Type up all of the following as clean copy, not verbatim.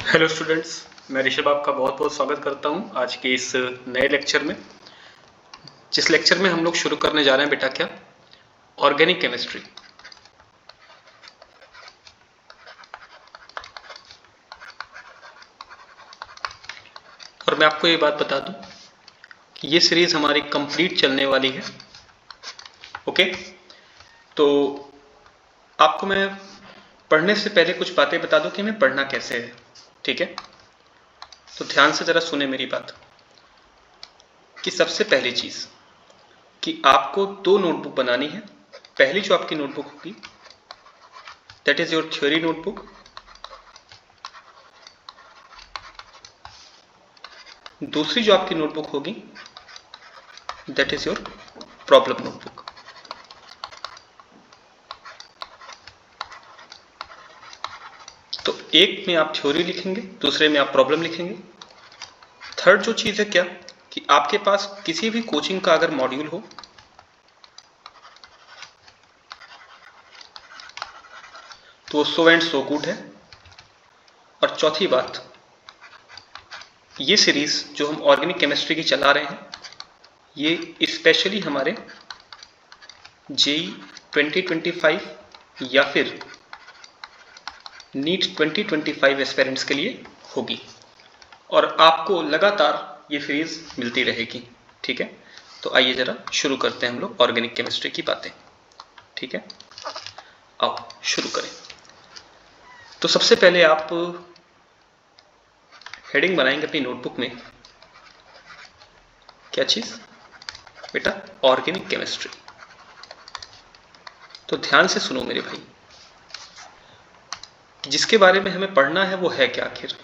Hello students, मैं ऋषभ आपका बहुत बहुत स्वागत करता हूं आज के इस नए लेक्चर में। जिस लेक्चर में हम लोग शुरू करने जा रहे हैं बेटा क्या, ऑर्गेनिक केमिस्ट्री। और मैं आपको ये बात बता दूं कि ये सीरीज हमारी कंप्लीट चलने वाली है। ओके, तो आपको मैं पढ़ने से पहले कुछ बातें बता दूं कि हमें पढ़ना कैसे है। ठीक है, तो ध्यान से जरा सुने मेरी बात कि सबसे पहली चीज कि आपको दो नोटबुक बनानी है। पहली जो आपकी नोटबुक होगी that is your theory notebook. दूसरी जो आपकी नोटबुक होगी that is your problem notebook. तो एक में आप थ्योरी लिखेंगे, दूसरे में आप प्रॉब्लम लिखेंगे। थर्ड जो चीज है क्या कि आपके पास किसी भी कोचिंग का अगर मॉड्यूल हो तो वो सो एंड सो गुड है। और चौथी बात, ये सीरीज जो हम ऑर्गेनिक केमिस्ट्री की चला रहे हैं ये स्पेशली हमारे जेई 2025 या फिर नीट 2025 एस्पिरेंट्स के लिए होगी और आपको लगातार ये सीरीज मिलती रहेगी। ठीक है, तो आइए जरा शुरू करते हैं हम लोग ऑर्गेनिक केमिस्ट्री की बातें। ठीक है, आओ शुरू करें। तो सबसे पहले आप हेडिंग बनाएंगे अपनी नोटबुक में, क्या चीज बेटा, ऑर्गेनिक केमिस्ट्री। तो ध्यान से सुनो मेरे भाई, जिसके बारे में हमें पढ़ना है वो है क्या आखिर।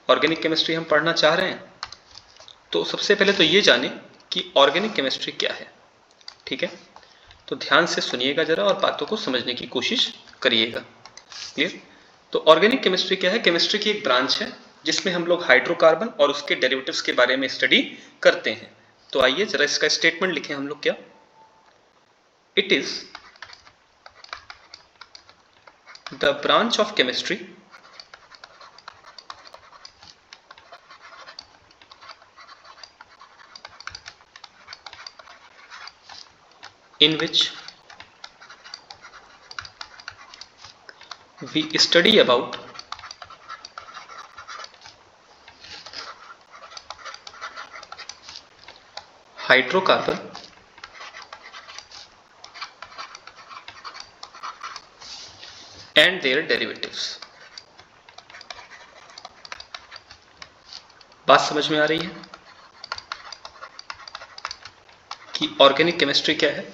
ऑर्गेनिक केमिस्ट्री हम पढ़ना चाह रहे हैं तो सबसे पहले तो ये जाने कि ऑर्गेनिक केमिस्ट्री क्या है। ठीक है, तो ध्यान से सुनिएगा जरा और बातों को समझने की कोशिश करिएगा। क्लियर? तो ऑर्गेनिक केमिस्ट्री क्या है? केमिस्ट्री की एक ब्रांच है जिसमें हम लोग हाइड्रोकार्बन और उसके डेरिवेटिव्स के बारे में स्टडी करते हैं। तो आइए जरा इसका स्टेटमेंट लिखें हम लोग क्या, it is the branch of chemistry in which we study about hydrocarbon and their derivatives। बात समझ में आ रही है कि ऑर्गेनिक केमिस्ट्री क्या है?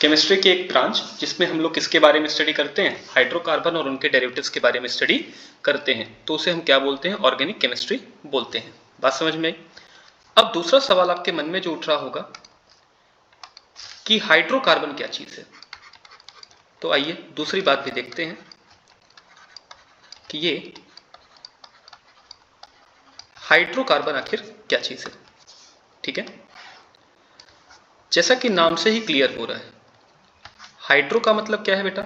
केमिस्ट्री की एक ब्रांच जिसमें हम लोग किसके बारे में स्टडी करते हैं? हाइड्रोकार्बन और उनके डेरिवेटिव्स के बारे में स्टडी करते हैं, तो उसे हम क्या बोलते हैं? ऑर्गेनिक केमिस्ट्री बोलते हैं। बात समझ में आई? अब दूसरा सवाल आपके मन में जो उठ रहा होगा कि हाइड्रोकार्बन क्या चीज है। तो आइए दूसरी बात भी देखते हैं कि ये हाइड्रोकार्बन आखिर क्या चीज है। ठीक है, जैसा कि नाम से ही क्लियर हो रहा है, हाइड्रो का मतलब क्या है बेटा?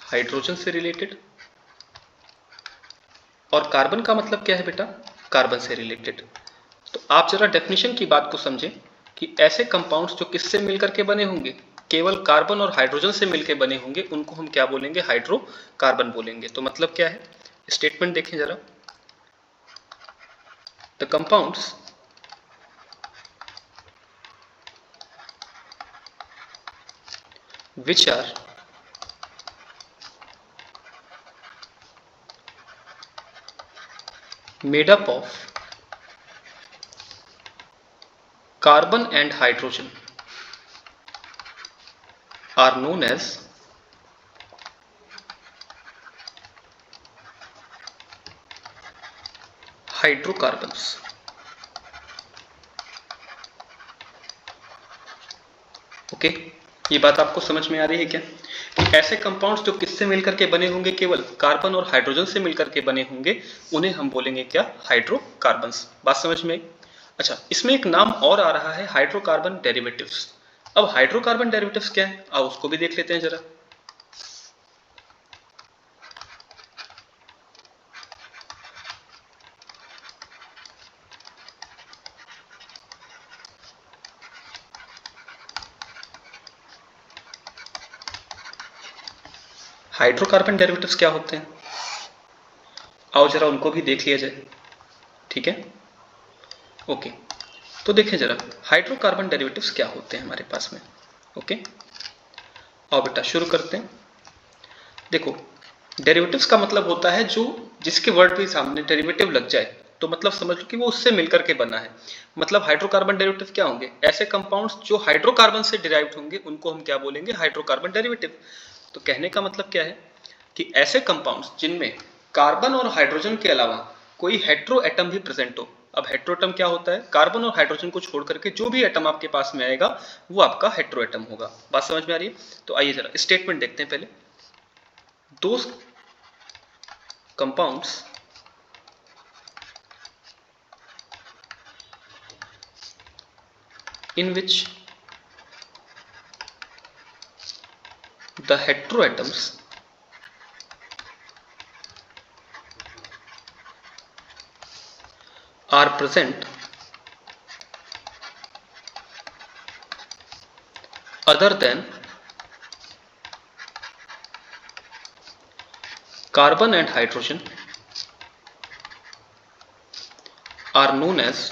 हाइड्रोजन से रिलेटेड। और कार्बन का मतलब क्या है बेटा? कार्बन से रिलेटेड। तो आप जरा डेफिनेशन की बात को समझें कि ऐसे कंपाउंड्स जो किससे मिलकर के बने होंगे? केवल कार्बन और हाइड्रोजन से मिलकर बने होंगे, उनको हम क्या बोलेंगे? हाइड्रोकार्बन बोलेंगे। तो मतलब क्या है? स्टेटमेंट देखें जरा, the compounds which are made up of carbon and hydrogen are known as hydrocarbons। Okay, ये बात आपको समझ में आ रही है क्या कि ऐसे कंपाउंड्स जो किससे मिलकर के बने होंगे? केवल कार्बन और हाइड्रोजन से मिलकर के बने होंगे, उन्हें हम बोलेंगे क्या? हाइड्रोकार्बन्स। बात समझ में आई? अच्छा, इसमें एक नाम और आ रहा है, हाइड्रोकार्बन डेरिवेटिव्स। अब हाइड्रोकार्बन डेरिवेटिव्स क्या है, आओ उसको भी देख लेते हैं जरा। हाइड्रोकार्बन डेरिवेटिव्स क्या होते हैं, आओ जरा उनको भी देख लिया जाए। ठीक है, ओके। तो देखें जरा हाइड्रोकार्बन डेरिवेटिव्स क्या होते हैं हमारे पास में। ओके, आओ बेटा शुरू करते हैं। देखो, डेरिवेटिव्स का मतलब होता है जो जिसके वर्ड भी सामने डेरिवेटिव लग जाए तो मतलब समझ लो कि वो उससे मिलकर के बना है। मतलब हाइड्रोकार्बन डेरिवेटिव क्या होंगे, ऐसे कंपाउंड्स जो हाइड्रोकार्बन से डिराइव्ड होंगे उनको हम क्या बोलेंगे, हाइड्रोकार्बन डेरिवेटिव। तो कहने का मतलब क्या है कि ऐसे कंपाउंड्स जिनमें कार्बन और हाइड्रोजन के अलावा कोई हेट्रो एटम भी प्रेजेंट हो। अब हेट्रो एटम क्या होता है, कार्बन और हाइड्रोजन को छोड़ करके जो भी एटम आपके पास में आएगा वो आपका हेट्रो एटम होगा। बात समझ में आ रही है? तो आइए जरा स्टेटमेंट देखते हैं पहले। Those compounds in which the heteroatoms are present other than carbon and hydrogen are known as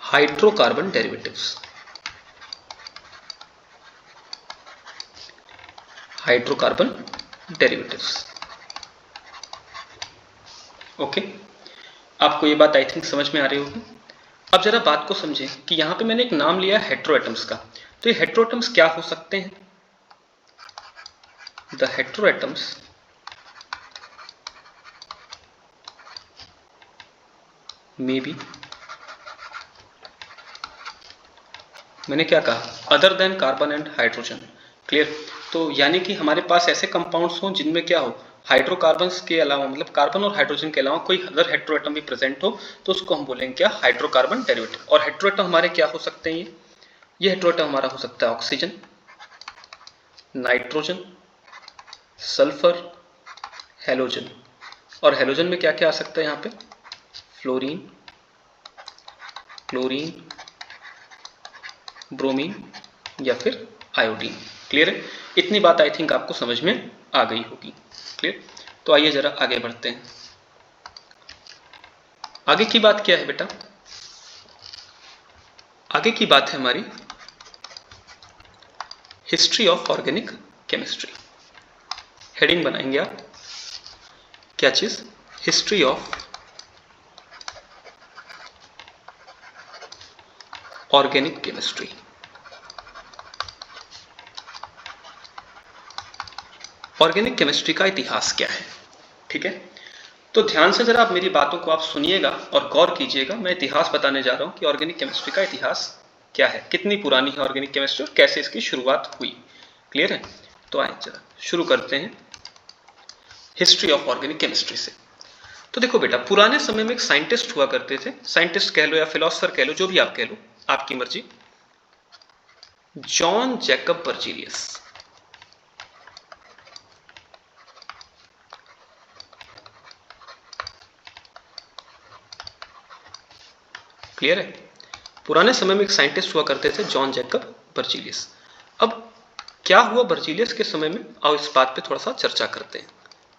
hydrocarbon derivatives. Hydrocarbon derivatives. Okay, आपको ये बात आई थिंक समझ में आ रही होगी। अब जरा बात को समझें कि यहां पे मैंने एक नाम लिया है हेट्रोएटम्स का। तो ये हेट्रोएटम्स क्या हो सकते हैं, द हेट्रोएटम्स मे बी, मैंने क्या कहा, other than carbon and hydrogen. Clear? तो यानी कि हमारे पास ऐसे कंपाउंड्स हों जिनमें क्या हो, हाइड्रोकार्बन्स के अलावा मतलब कार्बन और हाइड्रोजन के अलावा कोई अदर हेट्रोएटम भी प्रेजेंट हो तो उसको हम बोलेंगे क्या, हाइड्रोकार्बन डेरिवेटिव। और हेट्रोएटम हमारे क्या हो सकते हैं, ये हेट्रोएटम हमारा हो सकता है ऑक्सीजन, नाइट्रोजन, सल्फर, हेलोजन। और हेलोजन में क्या क्या आ सकता है यहाँ पे, फ्लोरीन, क्लोरीन, ब्रोमीन या फिर आयोडीन। क्लियर है? इतनी बात आई थिंक आपको समझ में आ गई होगी। क्लियर? तो आइए जरा आगे बढ़ते हैं। आगे की बात क्या है बेटा, आगे की बात है हमारी history of organic chemistry. Heading बनाएंगे आप, क्या चीज, history of organic chemistry. Organic chemistry का इतिहास क्या है। ठीक है, तो ध्यान से जरा आप मेरी बातों को आप सुनिएगा और गौर कीजिएगा। मैं इतिहास बताने जा रहा हूं कि ऑर्गेनिक केमिस्ट्री का इतिहास क्या है, कितनी पुरानी है ऑर्गेनिक केमिस्ट्री और कैसे इसकी शुरुआत हुई। क्लियर है? तो आइए जरा शुरू करते हैं हिस्ट्री ऑफ ऑर्गेनिक केमिस्ट्री से। तो देखो बेटा, पुराने समय में एक साइंटिस्ट हुआ करते थे, साइंटिस्ट कह लो या फिलोसफर कह लो, जो भी आप कह लो, आपकी मर्जी, जॉन जैकब बर्जीलियस। क्लियर है? पुराने समय में एक साइंटिस्ट हुआ करते थे जॉन जैकब बर्जीलियस। अब क्या हुआ बर्जीलियस के समय में, आओ इस बात पे थोड़ा सा चर्चा करते हैं।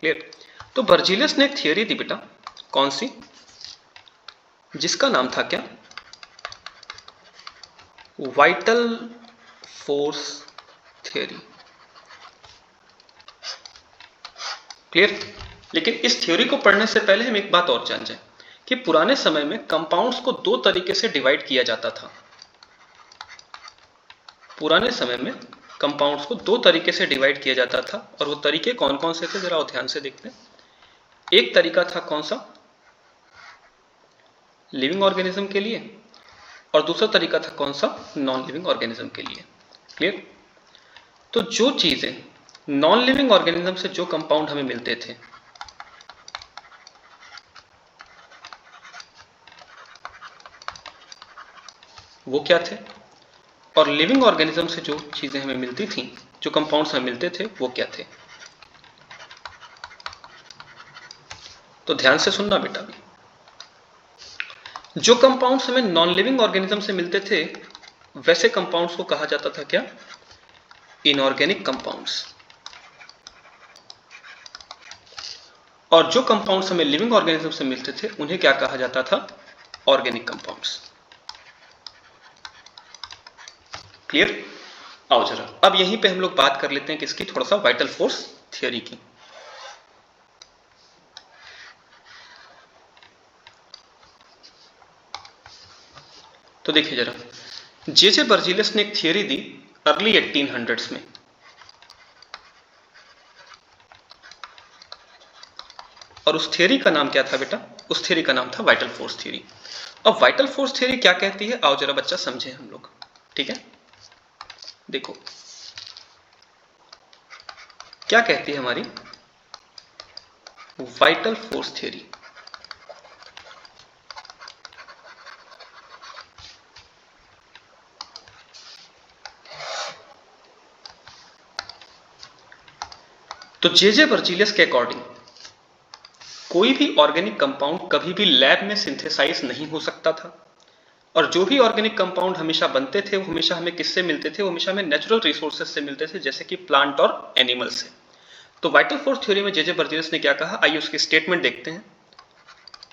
क्लियर? तो बर्जीलियस ने एक थियरी दी बेटा, कौन सी, जिसका नाम था क्या, वाइटल फोर्स थ्योरी। क्लियर? लेकिन इस थ्योरी को पढ़ने से पहले हम एक बात और जान जाए कि पुराने समय में कंपाउंड्स को दो तरीके से डिवाइड किया जाता था। पुराने समय में कंपाउंड्स को दो तरीके से डिवाइड किया जाता था, और वो तरीके कौन कौन से थे जरा ध्यान से देखते हैं। एक तरीका था कौन सा, लिविंग ऑर्गेनिज्म के लिए, और दूसरा तरीका था कौन सा, नॉन लिविंग ऑर्गेनिज्म के लिए। क्लियर? तो जो चीजें नॉन लिविंग ऑर्गेनिज्म से जो कंपाउंड हमें मिलते थे, वो क्या थे, और लिविंग ऑर्गेनिज्म से जो चीजें हमें मिलती थी, जो कंपाउंड्स हमें मिलते थे, वो क्या थे। तो ध्यान से सुनना बेटा भी, जो कंपाउंड्स हमें नॉन लिविंग ऑर्गेनिज्म से मिलते थे वैसे कंपाउंड्स को कहा जाता था क्या? Inorganic compounds. और जो कंपाउंड्स हमें लिविंग ऑर्गेनिज्म से मिलते थे उन्हें क्या कहा जाता था? Organic compounds. क्लियर? आओ जरा अब यहीं पे हम लोग बात कर लेते हैं किसकी, थोड़ा सा वाइटल फोर्स थियोरी की। तो देखिए जरा, जे बर्जीलियस ने एक थियोरी दी अर्ली 1800s में। और उस थियोरी का नाम क्या था बेटा? उस थियोरी का नाम था वाइटल फोर्स थियोरी। अब वाइटल फोर्स थियोरी क्या कहती है, आओ जरा बच्चा समझे हम लोग। ठीक है, देखो क्या कहती है हमारी वाइटल फोर्स थियोरी। तो जे बर्जीलियस के अकॉर्डिंग कोई भी ऑर्गेनिक कंपाउंड कभी भी लैब में सिंथेसाइज नहीं हो सकता था। और जो भी ऑर्गेनिक कंपाउंड हमेशा बनते थे वो हमेशा हमें किससे मिलते थे? वो हमेशा हमें नेचुरल रिसोर्सेज से मिलते थे, जैसे कि प्लांट और एनिमल से। तो वाइटल फोर्स थ्योरी में जे बर्जीलियस ने क्या कहा, आइए उसकी स्टेटमेंट देखते हैं।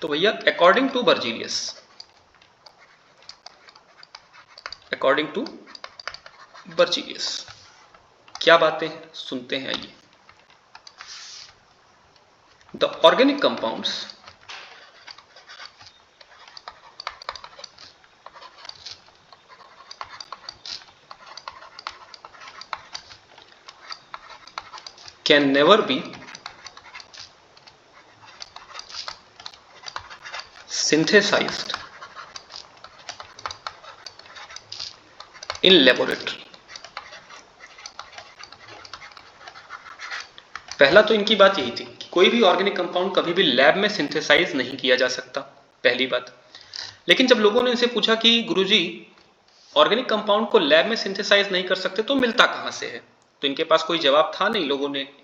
तो भैया अकॉर्डिंग टू बर्जीलियस क्या बातें हैं सुनते हैं आइए। The organic compounds can never be synthesized in laboratory। पहला तो इनकी बात यही थी कि कोई भी ऑर्गेनिक कंपाउंड कभी भी लैब में सिंथेसाइज नहीं किया जा सकता, पहली बात। लेकिन जब लोगों ने इनसे पूछा कि गुरुजी ऑर्गेनिक कंपाउंड को लैब में सिंथेसाइज नहीं कर सकते तो मिलता कहां से है, तो इनके पास कोई जवाब था नहीं।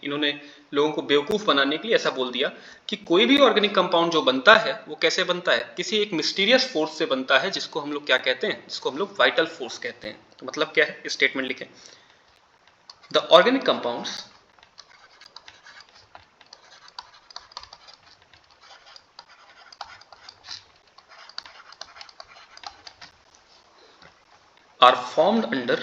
इन्होंने लोगों को बेवकूफ बनाने के लिए ऐसा बोल दिया कि कोई भी ऑर्गेनिक कंपाउंड जो बनता है वो कैसे बनता है, किसी एक मिस्टीरियस फोर्स से बनता है, जिसको हम लोग क्या कहते हैं, जिसको हम लोग वाइटल फोर्स कहते हैं। तो मतलब क्या है, स्टेटमेंट लिखें, the organic compounds are formed under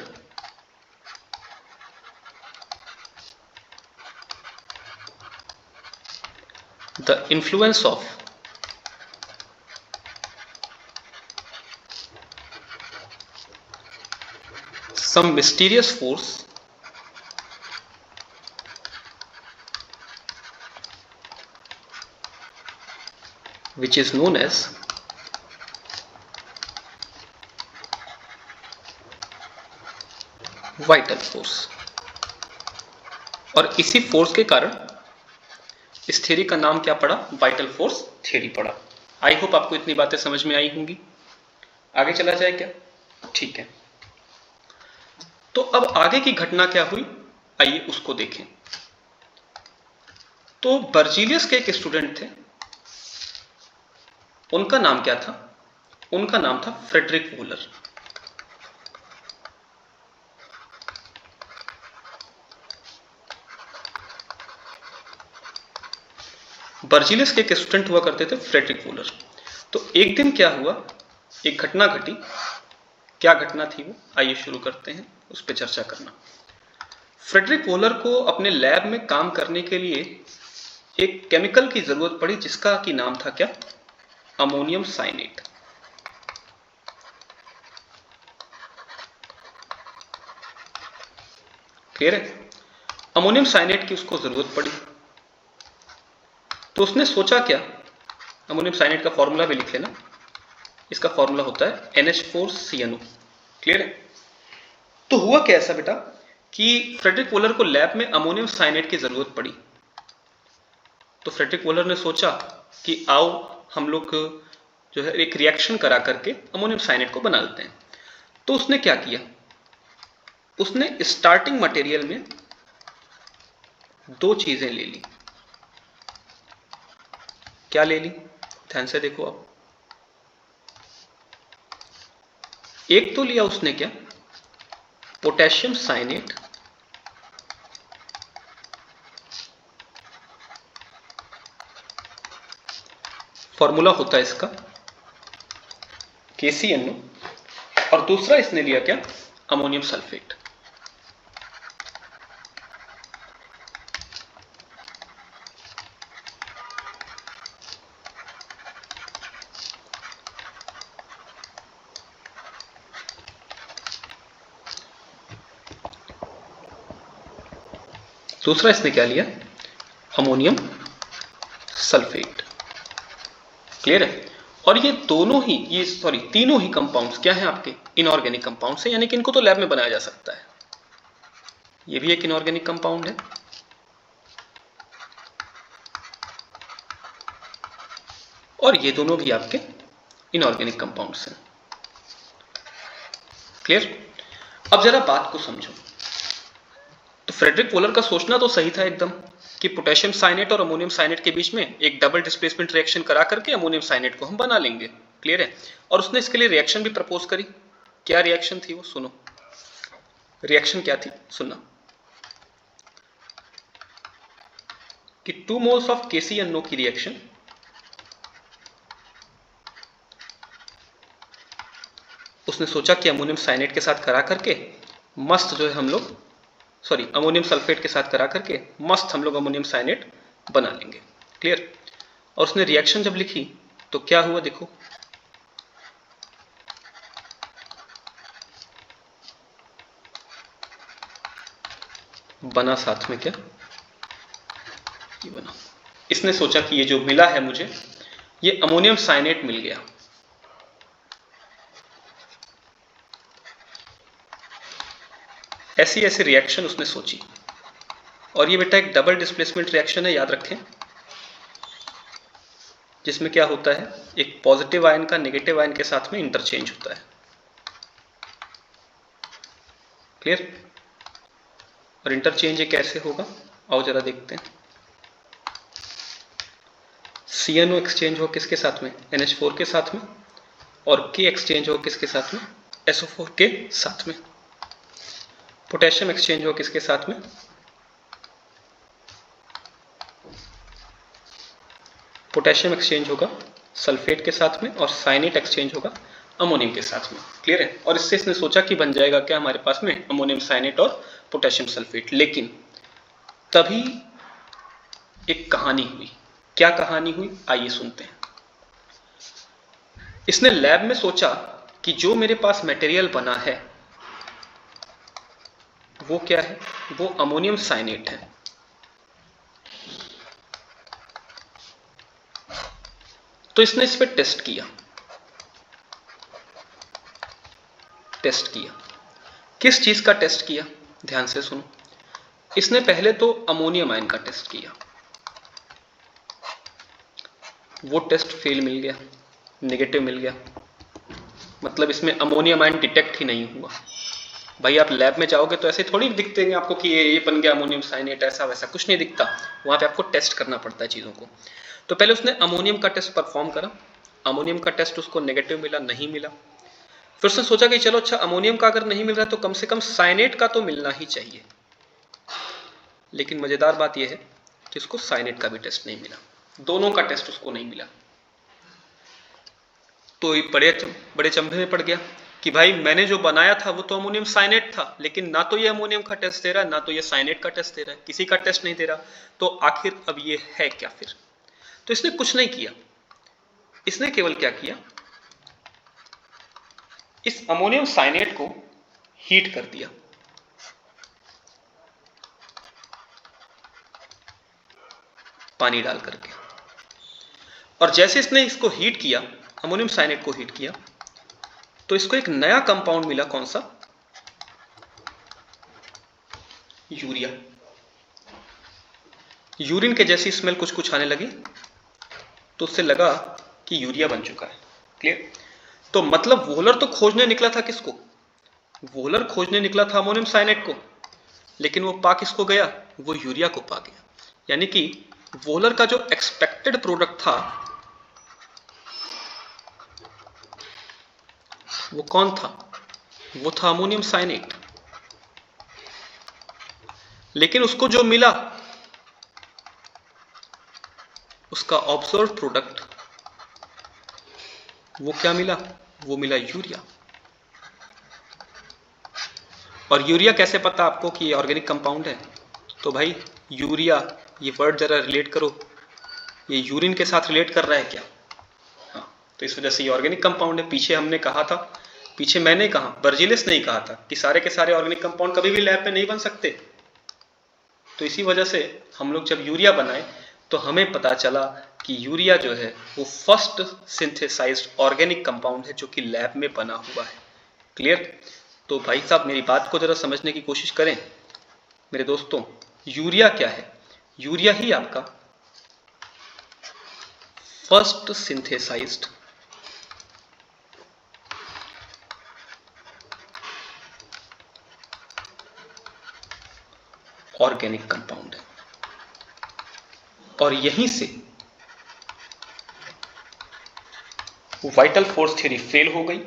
the influence of some mysterious force which is known as vital force. और इसी फोर्स के कारण इस थ्योरी का नाम क्या पड़ा, वाइटल फोर्स थ्योरी पड़ा। आई होप आपको इतनी बातें समझ में आई होंगी। आगे चला जाए क्या? ठीक है, तो अब आगे की घटना क्या हुई, आइए उसको देखें। तो बर्जीलियस के एक स्टूडेंट थे, उनका नाम क्या था? उनका नाम था फ्रेडरिक वूलर। बर्जीलियस के एक स्टूडेंट हुआ करते थे फ्रेडरिक वूलर। तो एक दिन क्या हुआ, एक घटना घटी। क्या घटना थी वो, आइए शुरू करते हैं उस पर चर्चा करना। फ्रेडरिक वूलर को अपने लैब में काम करने के लिए एक केमिकल की जरूरत पड़ी, जिसका की नाम था क्या, अमोनियम साइनेट। क्लियर है? अमोनियम साइनेट की उसको जरूरत पड़ी, तो उसने सोचा क्या, अमोनियम साइनेट का फॉर्मूला भी लिख लेना, इसका फॉर्मूला होता है NH4CnO। क्लियर है? तो हुआ क्या ऐसा बेटा कि फ्रेडरिक वूलर को लैब में अमोनियम साइनेट की जरूरत पड़ी। तो फ्रेडरिक वूलर ने सोचा कि आओ हम लोग जो है एक रिएक्शन करा करके अमोनियम साइनेट को बना लेते हैं। तो उसने क्या किया, उसने स्टार्टिंग मटेरियल में दो चीजें ले ली। क्या ले ली, ध्यान से देखो आप। एक तो लिया उसने क्या, पोटेशियम साइनेट फॉर्मूला होता है इसका KCNO, और दूसरा इसने लिया क्या, अमोनियम सल्फेट। दूसरा इसने क्या लिया, अमोनियम सल्फेट। क्लियर है। और ये दोनों ही तीनों ही कंपाउंड्स क्या हैं आपके, इनऑर्गेनिक कंपाउंड्स हैं, यानी कि इनको तो लैब में बनाया जा सकता है। ये भी एक इनऑर्गेनिक कंपाउंड है और ये दोनों भी आपके इनऑर्गेनिक कंपाउंड्स हैं। क्लियर। अब जरा बात को समझो। तो फ्रेडरिक वोलर का सोचना तो सही था एकदम कि पोटेशियम साइनेट और अमोनियम साइनेट के बीच में एक डबल डिस्प्लेसमेंट रिएक्शन करा करके अमोनियम साइनेट को हम बना लेंगे। क्लियर है। और उसने इसके लिए रिएक्शन भी प्रपोज करी। क्या रिएक्शन थी वो, सुनो। रिएक्शन क्या थी, सुनना कि 2 मोल्स ऑफ KCNO की रिएक्शन उसने सोचा कि अमोनियम साइनेट के साथ करा करके मस्त जो है हम लोग अमोनियम सल्फेट के साथ करा करके मस्त हम लोग अमोनियम साइनेट बना लेंगे। क्लियर। और उसने रिएक्शन जब लिखी तो क्या हुआ देखो, बना साथ में क्या, ये बना। इसने सोचा कि ये जो मिला है मुझे, ये अमोनियम साइनेट मिल गया। ऐसी ऐसी रिएक्शन उसने सोची। और ये बेटा एक डबल डिस्प्लेसमेंट रिएक्शन है, याद रखें, जिसमें क्या होता है, एक पॉजिटिव आयन का नेगेटिव आयन के साथ में इंटरचेंज होता है। क्लियर। और इंटरचेंज ये कैसे होगा, आओ जरा देखते हैं। CNO एक्सचेंज हो किसके साथ में, NH4 के साथ में, और K एक्सचेंज हो किसके साथ में, SO4 के साथ में। पोटेशियम एक्सचेंज हो किसके साथ में, पोटेशियम एक्सचेंज होगा सल्फेट के साथ में, और साइनेट एक्सचेंज होगा अमोनियम के साथ में। क्लियर है। और इससे इसने सोचा कि बन जाएगा क्या हमारे पास में, अमोनियम साइनेट और पोटेशियम सल्फेट। लेकिन तभी एक कहानी हुई। क्या कहानी हुई, आइए सुनते हैं। इसने लैब में सोचा कि जो मेरे पास मटेरियल बना है वो क्या है, वो अमोनियम साइनेट है। तो इसने इस पे टेस्ट किया। किस चीज का टेस्ट किया, ध्यान से सुनो। इसने पहले तो अमोनियम आयन का टेस्ट किया। वो टेस्ट फेल मिल गया, नेगेटिव मिल गया। मतलब इसमें अमोनियम आयन डिटेक्ट ही नहीं हुआ। भाई आप लैब में जाओगे तो ऐसे थोड़ी दिखते हैं आपको कि ये बन गया अमोनियम साइनेट, ऐसा वैसा कुछ नहीं दिखता। वहां पे आपको टेस्ट करना पड़ता है चीज़ों को। तो पहले उसने अमोनियम का टेस्ट परफॉर्म करा। अमोनियम का टेस्ट उसको नेगेटिव मिला, नहीं मिला। फिर उसने सोचा कि चलो अच्छा, अमोनियम का अगर नहीं मिल रहा तो कम से कम साइनेट का तो मिलना ही चाहिए। लेकिन मजेदार बात यह है कि उसको साइनेट का भी टेस्ट नहीं मिला, दोनों का टेस्ट उसको नहीं मिला। तो बड़े चंभे में पड़ गया कि भाई मैंने जो बनाया था वो तो अमोनियम साइनेट था, लेकिन ना तो ये अमोनियम का टेस्ट दे रहा है, ना तो ये साइनेट का टेस्ट दे रहा है, किसी का टेस्ट नहीं दे रहा। तो आखिर अब ये है क्या फिर। तो इसने कुछ नहीं किया। इसने केवल क्या किया, इस अमोनियम साइनेट को हीट कर दिया। पानी डाल करके। और जैसे इसने इसको हीट किया, अमोनियम साइनेट को हीट किया, तो इसको एक नया कंपाउंड मिला। कौन सा, यूरिया। यूरिन के जैसी स्मेल कुछ कुछ आने लगी, तो उससे लगा कि यूरिया बन चुका है। क्लियर। तो मतलब वोलर तो खोजने निकला था किसको, वोलर खोजने निकला था अमोनियम साइनेट को, लेकिन वो पा किसको गया, वो यूरिया को पा गया। यानी कि वोलर का जो एक्सपेक्टेड प्रोडक्ट था वो कौन था, वो था अमोनियम साइनेट। लेकिन उसको जो मिला उसका ऑब्जर्व प्रोडक्ट वो क्या मिला? वो मिला यूरिया। और यूरिया कैसे पता आपको कि ये ऑर्गेनिक कंपाउंड है? तो भाई यूरिया, ये वर्ड जरा रिलेट करो, ये यूरिन के साथ रिलेट कर रहा है क्या? हाँ, तो इस वजह से ये ऑर्गेनिक कंपाउंड है। पीछे हमने कहा था, पीछे मैंने कहा, बर्जिलिस नहीं कहा था कि सारे के सारे ऑर्गेनिक कंपाउंड कभी भी लैब में नहीं बन सकते। तो इसी वजह से हम लोग जब यूरिया बनाए तो हमें पता चला कि यूरिया जो है वो फर्स्ट सिंथेसाइज्ड ऑर्गेनिक कंपाउंड है जो कि लैब में बना हुआ है। क्लियर? तो भाई साहब मेरी बात को जरा समझने की कोशिश करें मेरे दोस्तों। यूरिया क्या है? यूरिया ही आपका फर्स्ट सिंथेसाइज्ड ऑर्गेनिक कंपाउंड है। और यहीं से वाइटल फोर्स थ्योरी फेल हो गई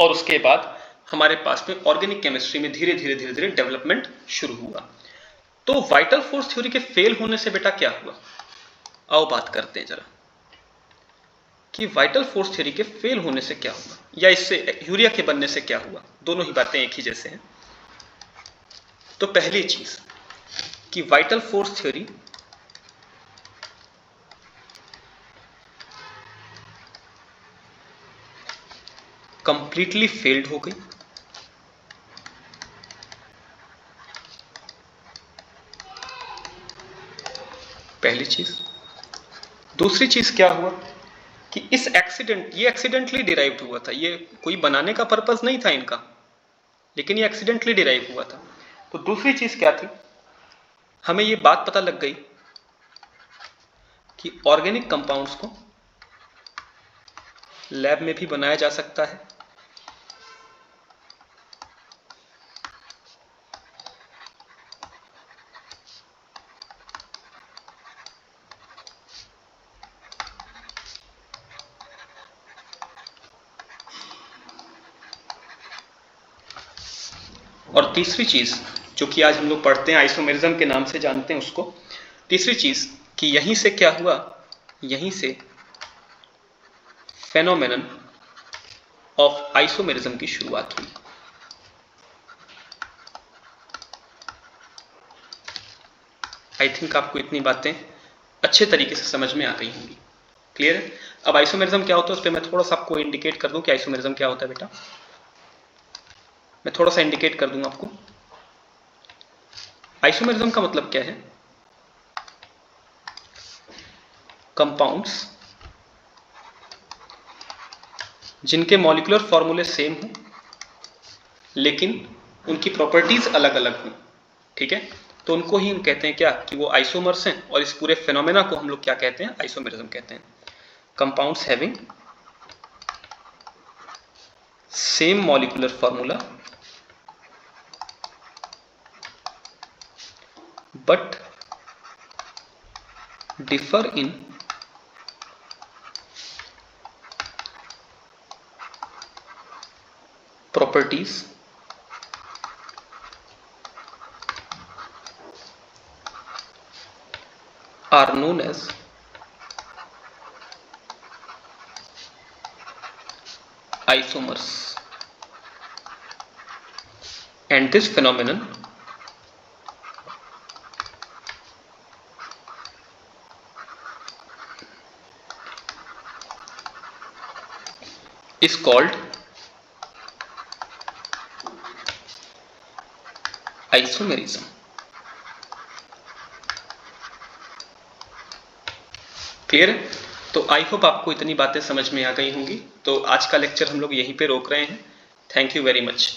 और उसके बाद हमारे पास में ऑर्गेनिक केमिस्ट्री में धीरे धीरे डेवलपमेंट शुरू हुआ। तो वाइटल फोर्स थ्योरी के फेल होने से बेटा क्या हुआ? आओ बात करते हैं जरा कि वाइटल फोर्स थ्योरी के फेल होने से क्या हुआ या इससे यूरिया के बनने से क्या हुआ। दोनों ही बातें एक ही जैसे हैं। तो पहली चीज कि vital force theory completely failed हो गई। पहली चीज। दूसरी चीज क्या हुआ कि ये एक्सीडेंटली डिराइव्ड हुआ था। ये कोई बनाने का पर्पस नहीं था इनका, लेकिन ये एक्सीडेंटली डिराइव हुआ था। तो दूसरी चीज क्या थी? हमें ये बात पता लग गई कि ऑर्गेनिक कंपाउंड्स को लैब में भी बनाया जा सकता है। और तीसरी चीज जो कि आज हम लोग पढ़ते हैं, आइसोमेरिज्म के नाम से जानते हैं उसको। तीसरी चीज कि यहीं से क्या हुआ? यहीं से फेनोमेनन ऑफ आइसोमेरिज्म की शुरुआत हुई। आई थिंक आपको इतनी बातें अच्छे तरीके से समझ में आ गई होंगी। क्लियर है? अब आइसोमेरिज्म क्या होता है उस पर मैं थोड़ा सा आपको इंडिकेट कर दूं कि आइसोमेरिज्म क्या होता है बेटा। मैं थोड़ा सा इंडिकेट कर दूंगा आपको। आइसोमेरिज्म का मतलब क्या है? कंपाउंड्स जिनके मॉलिक्यूलर फॉर्मूले सेम हो लेकिन उनकी प्रॉपर्टीज अलग अलग हो। ठीक है? तो उनको ही हम कहते हैं क्या कि वो आइसोमर्स हैं। और इस पूरे फेनोमेना को हम लोग क्या कहते हैं? आइसोमेरिज्म कहते हैं। Compounds having same molecular formula but differ in properties are known as isomers, and this phenomenon is called isomerism। Clear है? तो आई होप आपको इतनी बातें समझ में आ गई होंगी। तो आज का लेक्चर हम लोग यहीं पे रोक रहे हैं। Thank you very much.